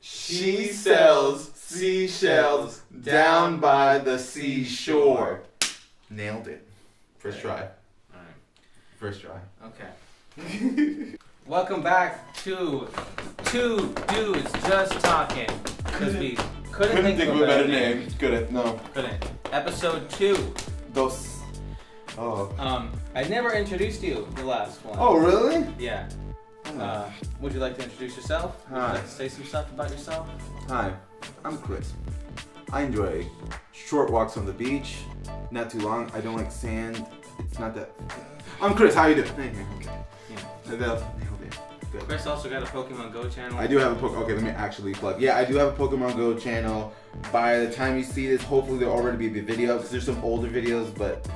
She sells seashells down by the seashore. Nailed it. First try. Alright. First try. Okay. Welcome back to Two Dudes Just Talking. Because we couldn't think of a better name. Couldn't. Episode 2. Dos. Oh. I never introduced you the last one. Oh, really? Yeah. Would you like to introduce yourself? Would you Hi. like to say some stuff about yourself? Hi, I'm Chris. I enjoy short walks on the beach. Not too long. I don't like sand. It's not that. I'm Chris. How you doing? Okay. Yeah. Nailed it. Good. Chris also got a Pokemon Go channel. I do have a Okay, let me actually plug. Yeah, I do have a Pokemon Go channel. By the time you see this, hopefully there'll already be a video because there's some older videos, but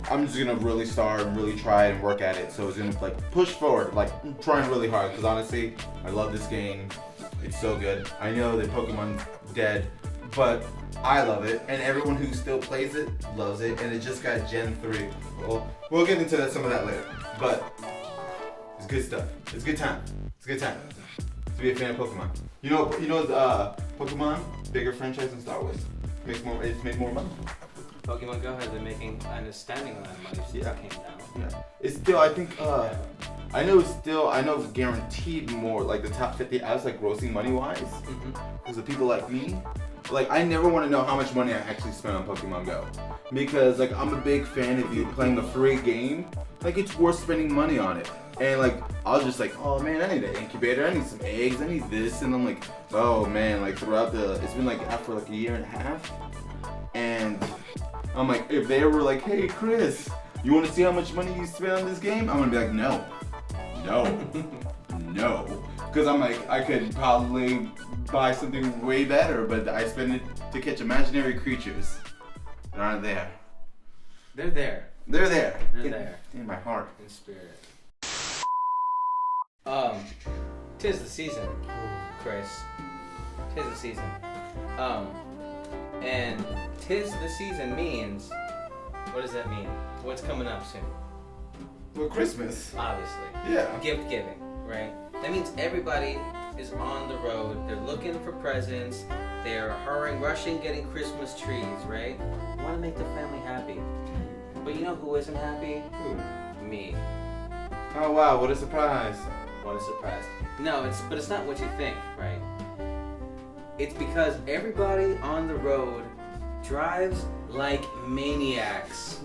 I'm just gonna really start and really try and work at it. So it's gonna like push forward, like I'm trying really hard because honestly, I love this game. It's so good. I know that Pokemon's dead, but I love it, and everyone who still plays it loves it, and it just got Gen 3. Well, we'll get into some of that later, but it's good stuff. It's a good time. It's a good time to be a fan of Pokemon. You know, Pokemon, bigger franchise than Star Wars. It's made more money. Pokemon Go has been making an astaggering amount of money since it came down. Yeah. It's still, I think, I know guaranteed more, like the top 50 apps, like grossing money-wise. Because of people like me. Like, I never want to know how much money I actually spend on Pokemon Go. Because, like, I'm a big fan of you playing a free game. Like, it's worth spending money on it. And, like, I was just like, oh, man, I need an incubator. I need some eggs. I need this. And I'm like, oh, man, like, it's been, like, after, like, a year and a half. And I'm like, if they were like, hey, Chris, you want to see how much money you spent on this game? I'm going to be like, no. Because I'm like, I could probably buy something way better, but I spend it to catch imaginary creatures that aren't there. They're there. They're there. They're there. In my heart. In spirit. 'Tis the season, Chris. 'Tis the season. And 'tis the season means, what does that mean? What's coming up soon? Well, Christmas. Obviously. Yeah. Gift giving, right? That means everybody is on the road. They're looking for presents. They're hurrying, rushing, getting Christmas trees, right? Want to make the family happy. But you know who isn't happy? Who? Me. Oh, wow, what a surprise. What a surprise. No, it's not what you think, right? It's because everybody on the road drives like maniacs.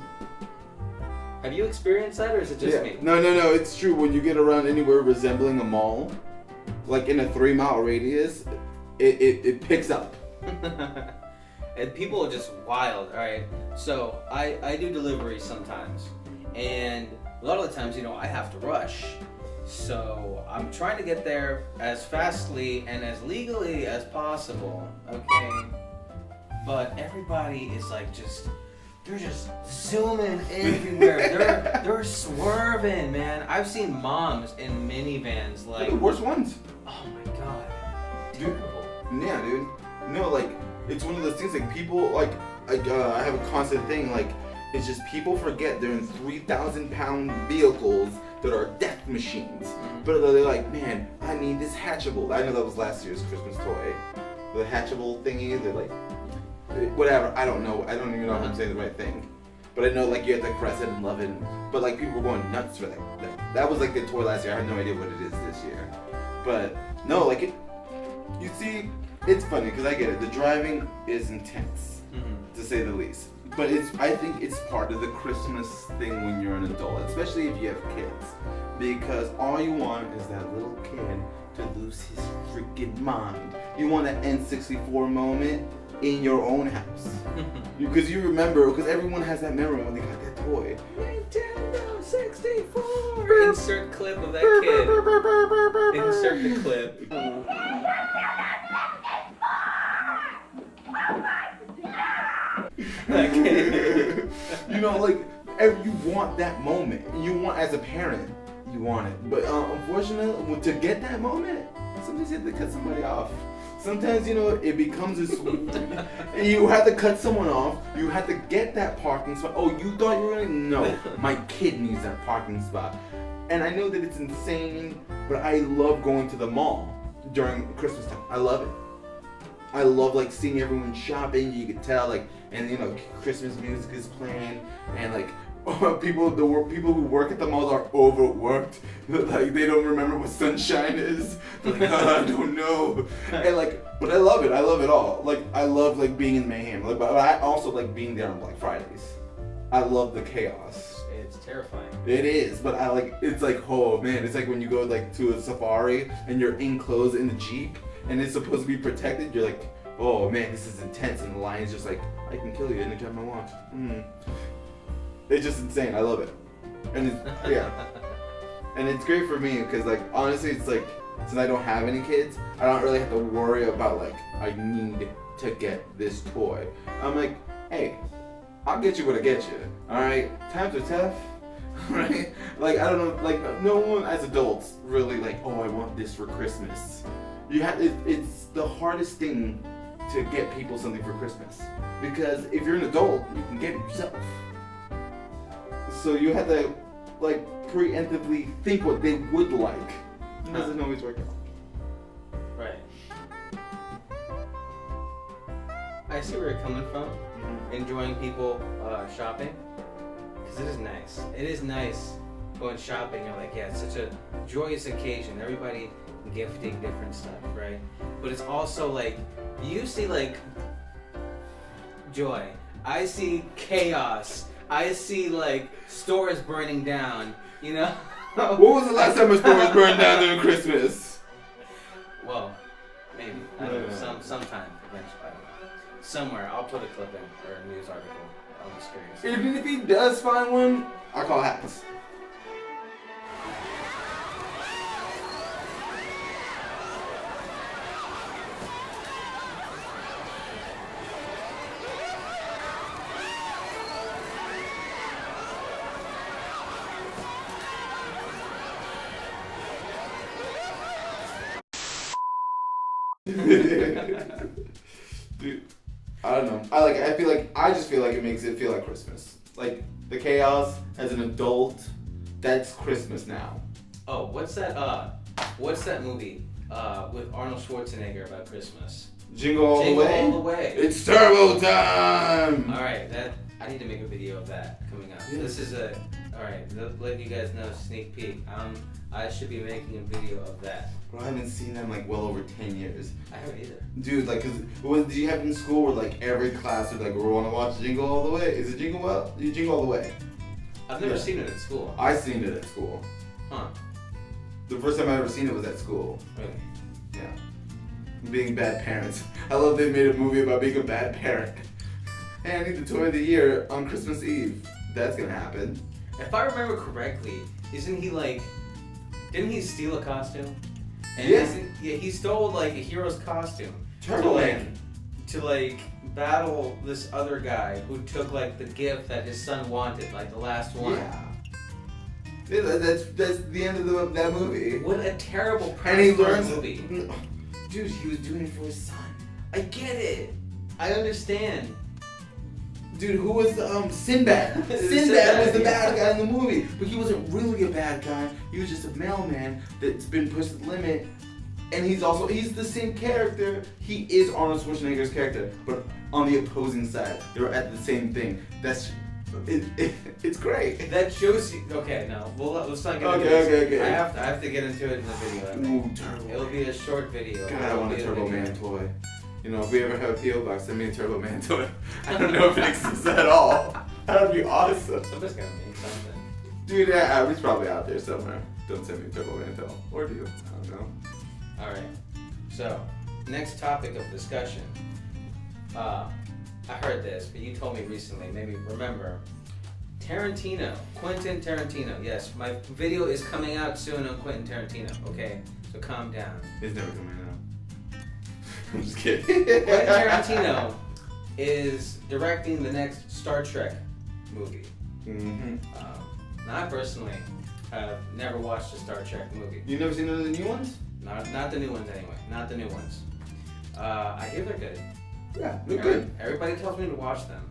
Have you experienced that, or is it just me? No, it's true. When you get around anywhere resembling a mall, like in a 3-mile radius, it picks up. And people are just wild, alright? So, I do deliveries sometimes, and a lot of the times, I have to rush. So, I'm trying to get there as fastly and as legally as possible, okay? But everybody is like they're just zooming everywhere. They're swerving, man. I've seen moms in minivans like... They're the worst ones. Oh my god. Dude. Terrible. Yeah, dude. No, like, it's one of those things, like, people, like I have a constant thing, like, it's just people forget they're in 3,000-pound vehicles that are death machines. But they're like, man, I need this hatchable. I know that was last year's Christmas toy. The hatchable thingy, they're like, whatever, I don't know. I don't even know if I'm saying the right thing. But I know, like, you have to caress it and love it. But, like, people were going nuts for that. That was, like, the toy last year. I have no idea what it is this year. But, no, like, you see, it's funny, because I get it. The driving is intense, to say the least. But I think it's part of the Christmas thing when you're an adult, especially if you have kids. Because all you want is that little kid to lose his freaking mind. You want that N64 moment in your own house. Because you remember, because everyone has that memory when they got that toy. Nintendo 64! Insert clip of that kid. Insert the clip. That kid. Like, you want that moment. You want, as a parent, you want it. But unfortunately, to get that moment, sometimes you have to cut somebody off. Sometimes, it becomes you have to cut someone off. You have to get that parking spot. Oh, you thought you were gonna? No, my kid needs that parking spot. And I know that it's insane, but I love going to the mall during Christmas time. I love it. I love like seeing everyone shopping. You could tell like, and you know, Christmas music is playing, and like people who work at the malls are overworked. Like they don't remember what sunshine is. They're like, I don't know. And like, but I love it. I love it all. Like I love like being in mayhem. Like, but I also like being there on Black Fridays. I love the chaos. It's terrifying. It is, but I like. It's like, oh man, it's like when you go like to a safari and you're enclosed in the Jeep and it's supposed to be protected. You're like, oh man, this is intense, and the lion's just like, I can kill you anytime I want. It's just insane. I love it, and it's, yeah, and it's great for me because like honestly, it's like since I don't have any kids, I don't really have to worry about like I need to get this toy. I'm like, hey, I'll get you what I get you. All right, times are tough, right? Like I don't know, like no one as adults really like, oh, I want this for Christmas. You have it's the hardest thing to get people something for Christmas because if you're an adult, you can get it yourself. So you have to like preemptively think what they would like. It doesn't always work out. Right. I see where you're coming from. Enjoying people shopping, because it is nice. It is nice going shopping. You're like, yeah, it's such a joyous occasion. Everybody gifting different stuff, right? But it's also like you see like joy. I see chaos. I see like stores burning down. You know. What was the last time a store was burned down during Christmas? Well, maybe. I don't know. Sometime eventually. I don't know. Somewhere, I'll put a clip in or a news article. I'm just curious. Even if he does find one, I call hacks. Dude, I don't know. I just feel like it makes it feel like Christmas. Like the chaos as an adult, that's Christmas now. Oh, what's that movie with Arnold Schwarzenegger about Christmas? Jingle All the Way? All the Way. It's turbo time! Alright, I need to make a video of that coming up. Yeah. This is let you guys know, sneak peek. I should be making a video of that. Bro, I haven't seen them like well over 10 years. I haven't either. Dude, like, did you have in school where like every class would like, we want to watch Jingle All the Way? Is it Jingle All the Way? I've never seen it at school. I seen it at school. Huh. The first time I ever seen it was at school. Really? Yeah. Being bad parents. I love they made a movie about being a bad parent. Hey, I need the toy of the year on Christmas Eve. That's gonna happen. If I remember correctly, didn't he steal a costume? And he stole like a hero's costume. Turbo Man. To like battle this other guy who took like the gift that his son wanted, like the last one. Yeah, that's the end of that movie. What a terrible and he learns movie. Dude, he was doing it for his son. I get it. I understand. Dude, who was Sinbad? Sinbad was the bad guy in the movie, but he wasn't really a bad guy. He was just a mailman that's been pushed to the limit, and he's the same character. He is Arnold Schwarzenegger's character, but on the opposing side. They're at the same thing. It's great. That shows you. Okay, no, let's not get into this. Okay. I have to get into it in the video. Ooh, Turbo. It'll be a short video. God, I want a Turbo Man toy. You know, if we ever have a PO box, send me a Turbo Man toy. I don't know if it exists at all. That would be awesome. Somebody's gotta make something. Dude, yeah, it's probably out there somewhere. Don't send me a Turbo Man toy. Or do. I don't know. Alright. So, next topic of discussion. I heard this, but you told me recently, maybe remember. Quentin Tarantino. Yes, my video is coming out soon on Quentin Tarantino. Okay, so calm down. It's never coming out. I'm just kidding. Quentin Tarantino is directing the next Star Trek movie. Mm-hmm. Now, I personally have never watched a Star Trek movie. You never seen none of the new ones? Not the new ones anyway. Not the new ones. I hear they're good. Yeah, they're good. Everybody tells me to watch them.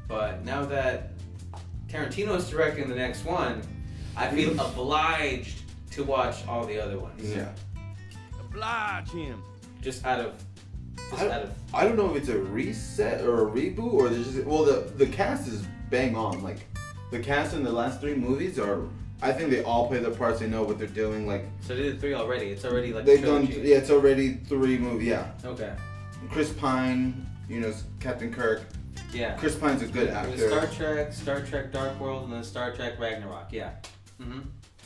But now that Tarantino is directing the next one, I feel obliged to watch all the other ones. Yeah. Oblige him. Just out of I don't know if it's a reset or a reboot or there's just the cast is bang on. Like the cast in the last 3 movies are. I think they all play their parts. They know what they're doing. Like so they did 3 already. It's already like they've done. Yeah, it's already 3 movies. Yeah. Okay. Chris Pine, Captain Kirk. Yeah. Chris Pine's a good actor. It was Star Trek Dark World, and then Star Trek Ragnarok. Yeah. Mm-hmm.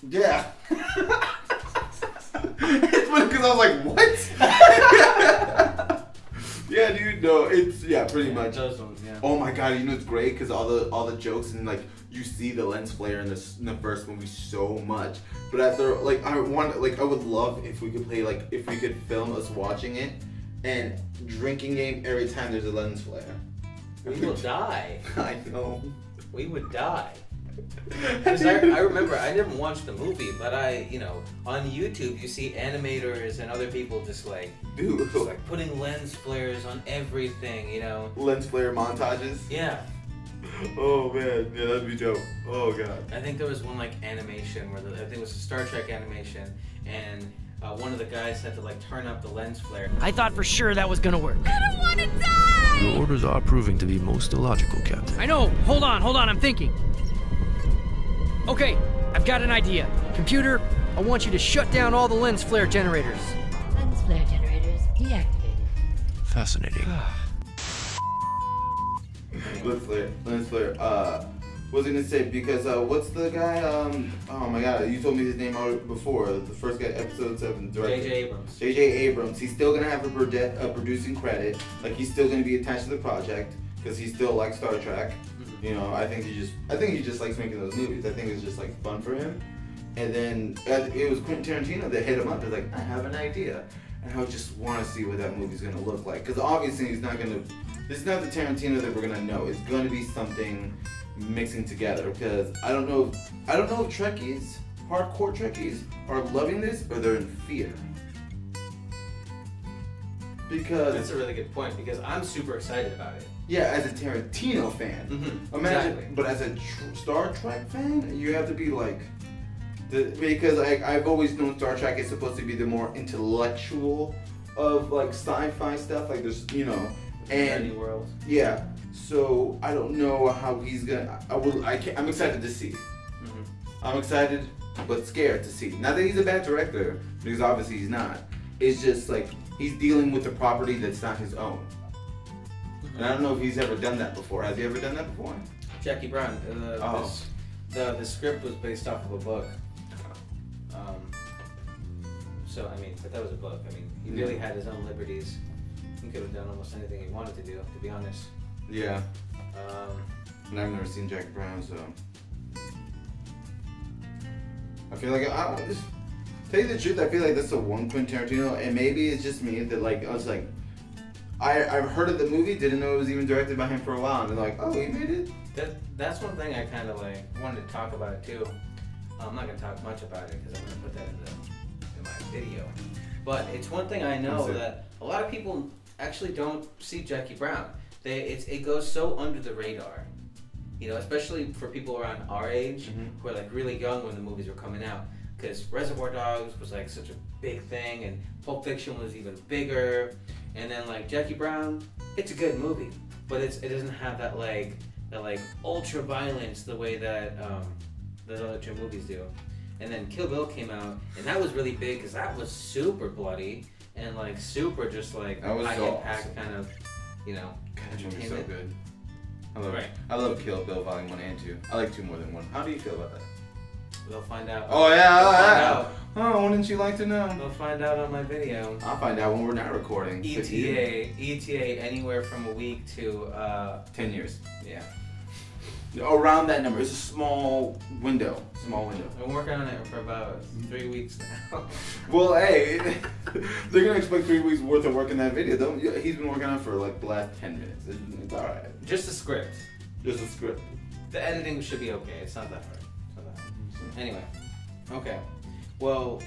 Yeah. It's funny because I was like, what? Yeah, dude. No, it's pretty much. Those ones, yeah. Oh my god, it's great because all the jokes and like you see the lens flare in the first movie so much. But after I would love if we could play if we could film us watching it and drinking game every time there's a lens flare. We will die. I know. We would die. Because I remember, I didn't watch the movie, but on YouTube you see animators and other people just putting lens flares on everything, Lens flare montages? Yeah. Oh man, yeah, that'd be dope. Oh god. I think there was one animation where I think it was a Star Trek animation, and one of the guys had to turn up the lens flare. I thought for sure that was gonna work. I don't want to die! Your orders are proving to be most illogical, Captain. I know. Hold on, I'm thinking. Okay, I've got an idea. Computer, I want you to shut down all the lens flare generators. Lens flare generators deactivated. Fascinating. Lens flare. What was I gonna say? Because what's the guy? Oh my god, you told me his name before. The first guy, episode 7, director. J.J. Abrams. J.J. Abrams. He's still gonna have a producing credit. He's still gonna be attached to the project because he still likes Star Trek. Mm-hmm. I think he just likes making those movies. I think it's just fun for him. And then it was Quentin Tarantino that hit him up. He's like, I have an idea, and I just want to see what that movie's gonna look like. Because obviously he's not gonna. This is not the Tarantino that we're gonna know. It's gonna be something mixing together. Because I don't know if Trekkies, hardcore Trekkies, are loving this or they're in fear. Because that's a really good point. Because I'm super excited about it. Yeah, as a Tarantino fan. Mm-hmm. Imagine, exactly. But as a Star Trek fan, you have to be because I've always known Star Trek is supposed to be the more intellectual of sci-fi stuff. There's and world. Yeah. So I don't know how he's gonna. I'm excited to see. Mm-hmm. I'm excited but scared to see. Not that he's a bad director, because obviously he's not. It's just he's dealing with a property that's not his own. And I don't know if he's ever done that before. Has he ever done that before? Jackie Brown. The script was based off of a book. But that was a book. He really had his own liberties. He could have done almost anything he wanted to do, to be honest. Yeah. And I've never seen Jackie Brown, so I feel tell you the truth, I feel that's the one Quentin Tarantino, and maybe it's just me that I was I've heard of the movie, didn't know it was even directed by him for a while, and they're oh, he made it? That's one thing I kind of wanted to talk about too. I'm not going to talk much about it because I'm going to put that in my video. But it's one thing I know that a lot of people actually don't see Jackie Brown. It goes so under the radar, especially for people around our age, mm-hmm. who are really young when the movies were coming out. Because Reservoir Dogs was such a big thing, and Pulp Fiction was even bigger. And then Jackie Brown, it's a good movie, but it doesn't have that ultra violence the way that the other 2 movies do. And then Kill Bill came out, and that was really big because that was super bloody and super just high impact kind of That movie's so good. I love Kill Bill Volume 1 and 2. I like 2 more than 1. How do you feel about that? They'll find out. Oh yeah, oh, wouldn't you like to know? They'll find out on my video. I'll find out when we're not recording. ETA anywhere from a week to 10 years. Yeah. Around that number. It's a small window. I'm working on it for about 3 weeks now. Well, hey, they're gonna expect 3 weeks worth of work in that video. He's been working on it for the last 10 minutes. It's all right. Just a script. Just a script. The editing should be okay. It's not that hard. Anyway, okay. Well,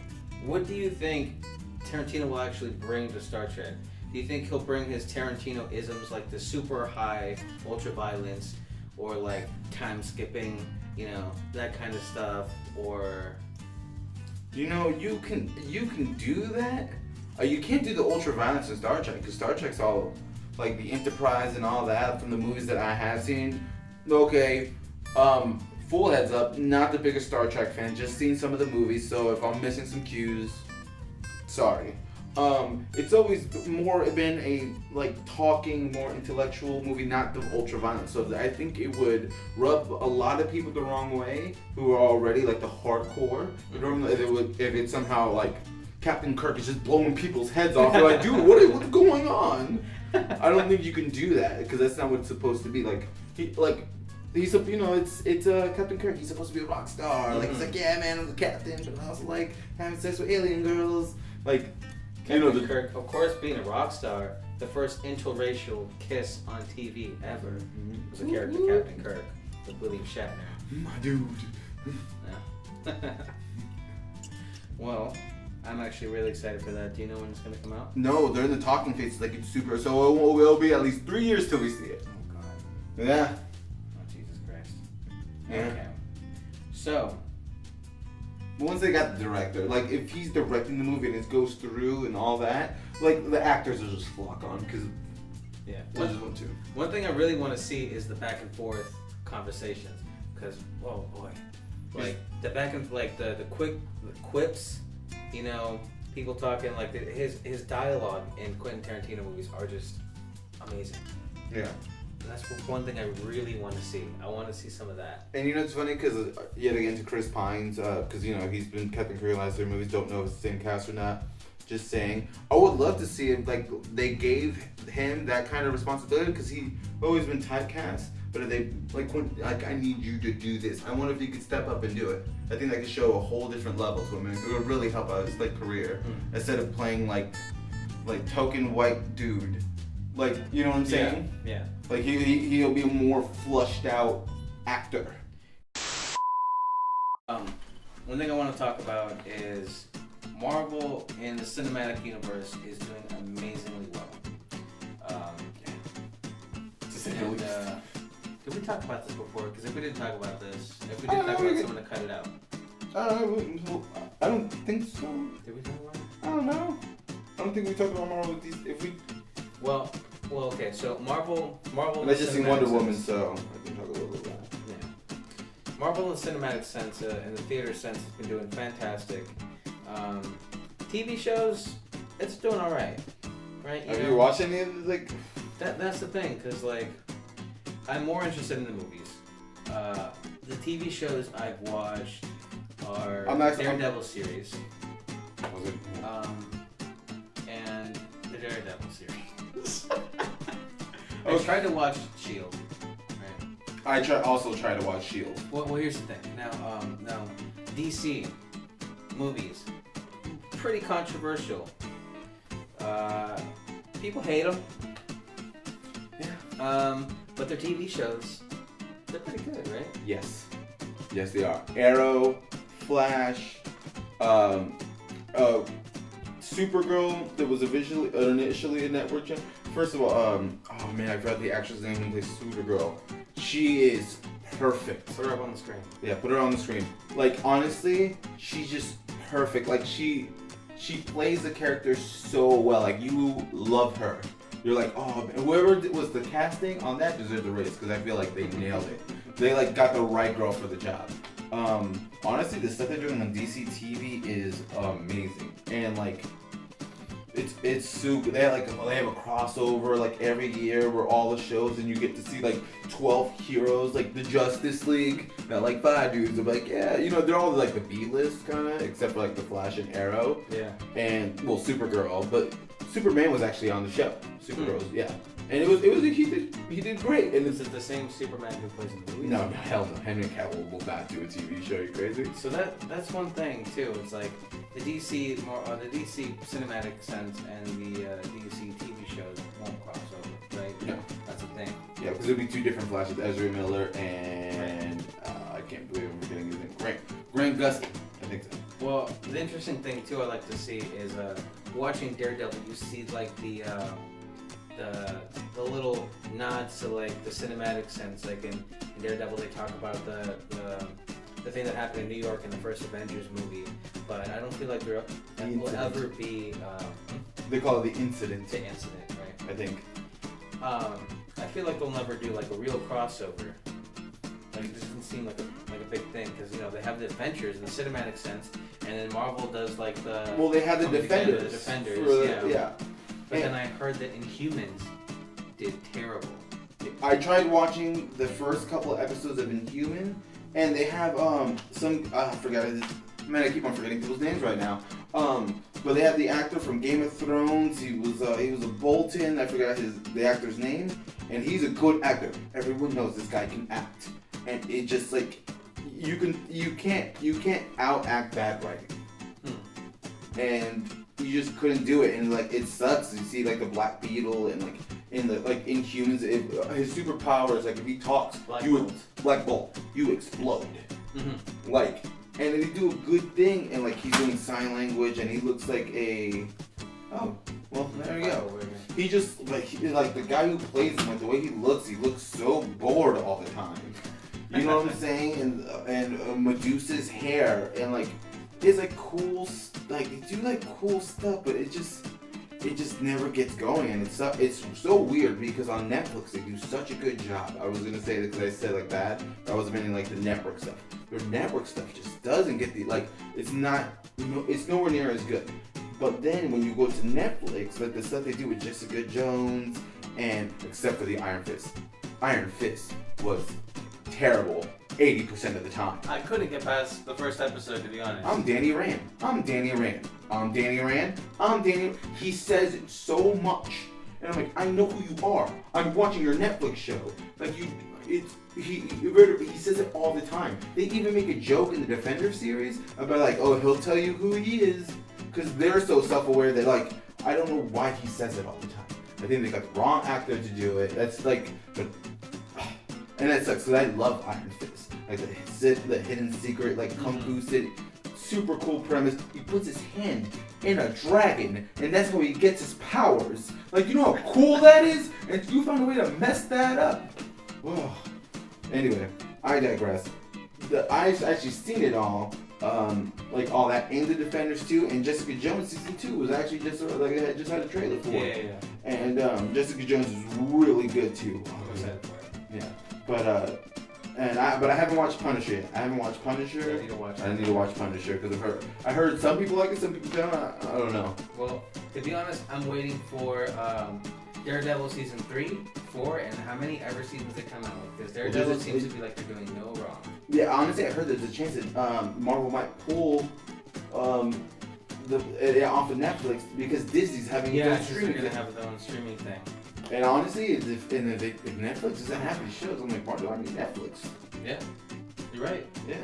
what do you think Tarantino will actually bring to Star Trek? Do you think he'll bring his Tarantino-isms the super high ultra violence, or time skipping, that kind of stuff, or you can do that, You can't do the ultra violence in Star Trek because Star Trek's all like the Enterprise and all that from the movies that I have seen. Okay, full heads up, not the biggest Star Trek fan, just seen some of the movies, so if I'm missing some cues, sorry. It's always more been a like talking, more intellectual movie, not the ultra violence. So I think it would rub a lot of people the wrong way who are already like the hardcore. If it's somehow like Captain Kirk is just blowing people's heads off. You're like, dude, what's going on? I don't think you can do that because that's not what it's supposed to be. He's Captain Kirk. He's supposed to be a rock star. Like he's like, yeah, man, I'm the captain, but I also like having sex with alien girls. Like, Captain Kirk, of course, being a rock star, the first interracial kiss on TV ever was a character, Captain Kirk, with William Shatner. My dude. Yeah. Well, I'm actually really excited for that. Do you know when it's going to come out? No, they're in the talking phase. Like it's super. So it will be at least 3 years till we see it. Oh God. Yeah. Oh Jesus Christ. Yeah. Okay. So. Once they got the director, like if he's directing the movie and it goes through and all that, like the actors will just flock on because yeah, they just want to. One thing I really want to see is the back and forth conversations, because oh boy, like the back and like the quips, you know, people talking like his dialogue in Quentin Tarantino movies are just amazing. Yeah. And that's one thing I really want to see. I want to see some of that. And you know it's funny because yet again to Chris Pines, because you know he's been Captain Kirk in the last 3 movies. Don't know if it's the same cast or not. Just saying, I would love to see if like they gave him that kind of responsibility because he's always been typecast. But if they like I need you to do this. I wonder if you could step up and do it. I think that could show a whole different level to him. And it would really help out his like career instead of playing like token white dude. Like, you know what I'm saying? Yeah. Like he'll be a more flushed out actor. One thing I want to talk about is Marvel in the cinematic universe is doing amazingly well. Did we talk about this before? Because if we didn't talk about this, if we did talk about it, I'm gonna cut it out. I don't think so. Did we talk about it? I don't know. I don't think we talked about Marvel with these. If we. Well, okay. So Marvel. I just seen Wonder Woman, so I can talk a little bit about it. Yeah. Marvel in the cinematic sense, in the theater sense, has been doing fantastic. TV shows, it's doing all right. Right? Have you watched any of the, like? That's the thing, because like, I'm more interested in the movies. The TV shows I've watched are Daredevil series. Was it? And the Daredevil series. I tried to watch Shield. Right? I also try to watch Shield. Well, here's the thing. Now, DC movies, pretty controversial. People hate them. Yeah. But their TV shows, they're pretty good, right? Yes. Yes, they are. Arrow, Flash, Supergirl, that was initially a network channel. First of all, oh man, I forgot the actress name who plays Supergirl. She is perfect. Put her up on the screen. Yeah, put her on the screen. Like, honestly, she's just perfect. Like, she plays the character so well. Like, you love her. You're like, oh man, whoever was the casting on that deserved the race because I feel like they nailed it. They like got the right girl for the job. Honestly, the stuff they're doing on DC TV is amazing, and like, it's super. They have a crossover like every year where all the shows, and you get to see like 12 heroes, like the Justice League. Not like 5 dudes. They're like, yeah, you know, they're all like the B-list kind of, except for like the Flash and Arrow. Yeah. And well, Supergirl, but Superman was actually on the show. Supergirl, yeah. And he did great. And Is it the same Superman who plays in the movie? no, hell no. Henry Cavill will not do a TV show. You crazy? So that's one thing too. It's like the DC cinematic sense and the DC TV shows won't cross over, right? No. That's the thing. Yeah, because it'll be 2 different Flashes: Ezra Miller and I can't believe I'm forgetting his name. Grant Gustin. I think so. Well, the interesting thing too I like to see is watching Daredevil. You see like the little nods to like the cinematic sense. Like in Daredevil, they talk about the the thing that happened in New York in the first Avengers movie, but I don't feel like there will ever be They call it the incident. the incident, right? I think. I feel like they'll never do like a real crossover. Like it doesn't seem like a big thing because they have the adventures in the cinematic sense, and then Marvel does like the Well, they have the coming together, Defenders. the Defenders, Yeah. But then I heard that Inhumans did terrible. I tried watching the first couple of episodes of Inhuman, and they have some I forgot it. Man, I keep on forgetting people's names right now. But they have the actor from Game of Thrones. He was a Bolton. I forgot the actor's name, and he's a good actor. Everyone knows this guy can act, and it just like you can't out act bad writing, and you just couldn't do it, and like it sucks. You see like the Black Beetle and like in Inhumans, his superpower is like if he talks, Black Bolt, you explode. Mm-hmm. Like, and they do a good thing, and like he's doing sign language, and he looks like a well, there you go. He just like the guy who plays him, like the way he looks so bored all the time. You know what I'm saying? And Medusa's hair, and like it's like cool, like they do like cool stuff, but it just never gets going, and it's so weird because on Netflix they do such a good job. I was gonna say that because I said like bad, but I was meaning like the network stuff. Their network stuff just doesn't get it's nowhere near as good. But then when you go to Netflix, like the stuff they do with Jessica Jones, and except for the Iron Fist was terrible 80% of the time. I couldn't get past the first episode, to be honest. I'm Danny Rand. He says it so much, and I'm like, I know who you are. I'm watching your Netflix show. Like he says it all the time. They even make a joke in the Defender series about like, oh, he'll tell you who he is, because they're so self-aware that like, I don't know why he says it all the time. I think they got the wrong actor to do it. That's like, and that sucks because I love Iron Fist. Like the hidden secret, like Kung Fu City, super cool premise. He puts his hand in a dragon, and that's how he gets his powers. Like, you know how cool that is? And you found a way to mess that up. Whoa. Anyway, I digress. I've actually seen it all, like all that in the Defenders 2, and Jessica Jones season 2 was actually just like I just had a trailer for it. Yeah. And Jessica Jones is really good too. I'm excited for it. Yeah, but I haven't watched Punisher yet. I need to watch Punisher because I heard some people like it, some people don't. I don't know. Well, to be honest, I'm waiting for Daredevil season 3, 4, and how many ever seasons they come out with. Because Daredevil seems to be like they're doing no wrong. Yeah, honestly, I heard there's a chance that Marvel might pull off of Netflix because Disney's having Yeah, their they're gonna have their own streaming thing. And honestly, if Netflix doesn't have these shows, I'm like, why do I need Netflix? Yeah, you're right. Yeah.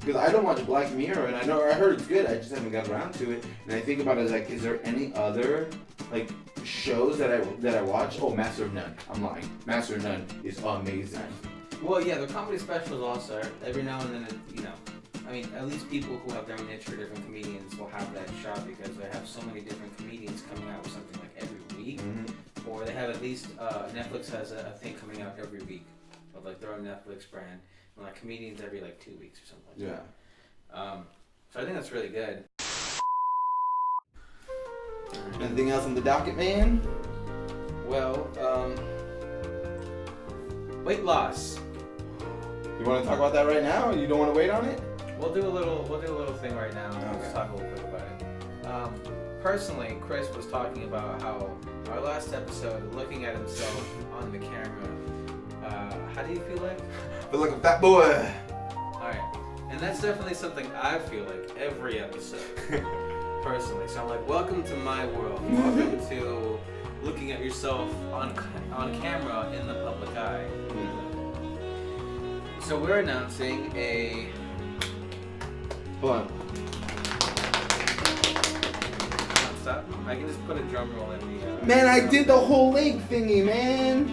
Because I don't watch Black Mirror, and I heard it's good, I just haven't got around to it. And I think about it like, is there any other like shows that I watch? Oh, Master of None. I'm lying. Master of None is amazing. Well, yeah, the comedy specials also, every now and then, I mean, at least people who have their own niche for different comedians will have that shot because they have so many different comedians coming out with something like every week. Mm-hmm. Or they have at least, Netflix has a thing coming out every week of like their own Netflix brand. And like comedians every like 2 weeks or something like that. So I think that's really good. Anything else on the docket, man? Well, weight loss. You want to talk about that right now, or you don't want to wait on it? We'll do a little thing right now. Okay. Let's talk a little bit about it. Personally, Chris was talking about how our last episode, looking at himself on the camera. How do you feel like? Feel like a fat boy. Alright. And that's definitely something I feel like every episode. Personally. So I'm like, welcome to my world. Welcome to looking at yourself on camera in the public eye. So we're announcing a... Hold on. Stop. I can just put a drum roll in the... Man, I did the whole leg thingy, man.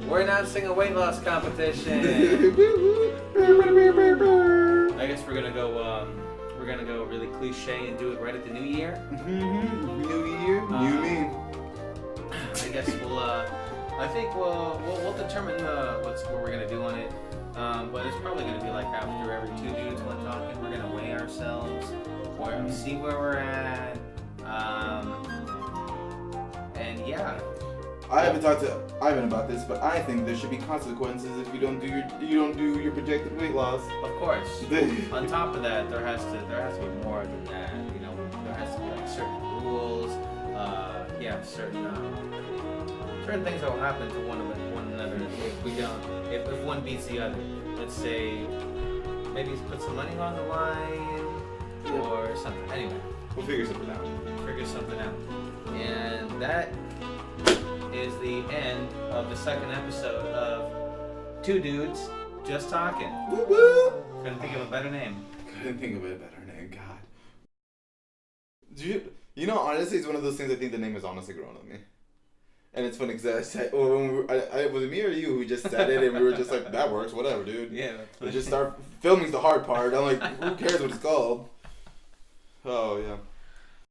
We're announcing a weight loss competition. I guess we're gonna go really cliche and do it right at the new year. New year, new me. I guess we'll I think we'll determine what we're gonna do on it. But it's probably gonna be like after every 2 dudes one talking, we're gonna weigh ourselves, see where we're at. And yeah. I haven't talked to Ivan about this, but I think there should be consequences if you don't do your projected weight loss. Of course. On top of that, there has to be more than that. You know, there has to be like certain rules. Certain things that will happen to one another if we don't. If one beats the other. Let's say maybe put some money on the line or something. Anyway, We'll figure something out. And that is the end of the second episode of Two Dudes Just Talking. Woo woo! Couldn't think of a better name. Couldn't think of a better name. God. You know, honestly, it's one of those things. I think the name has honestly grown on me. And it's funny because I said, was it me or you who just said it, and we were just like, that works, whatever, dude. Yeah. We just start filming's the hard part. I'm like, who cares what it's called? Oh yeah.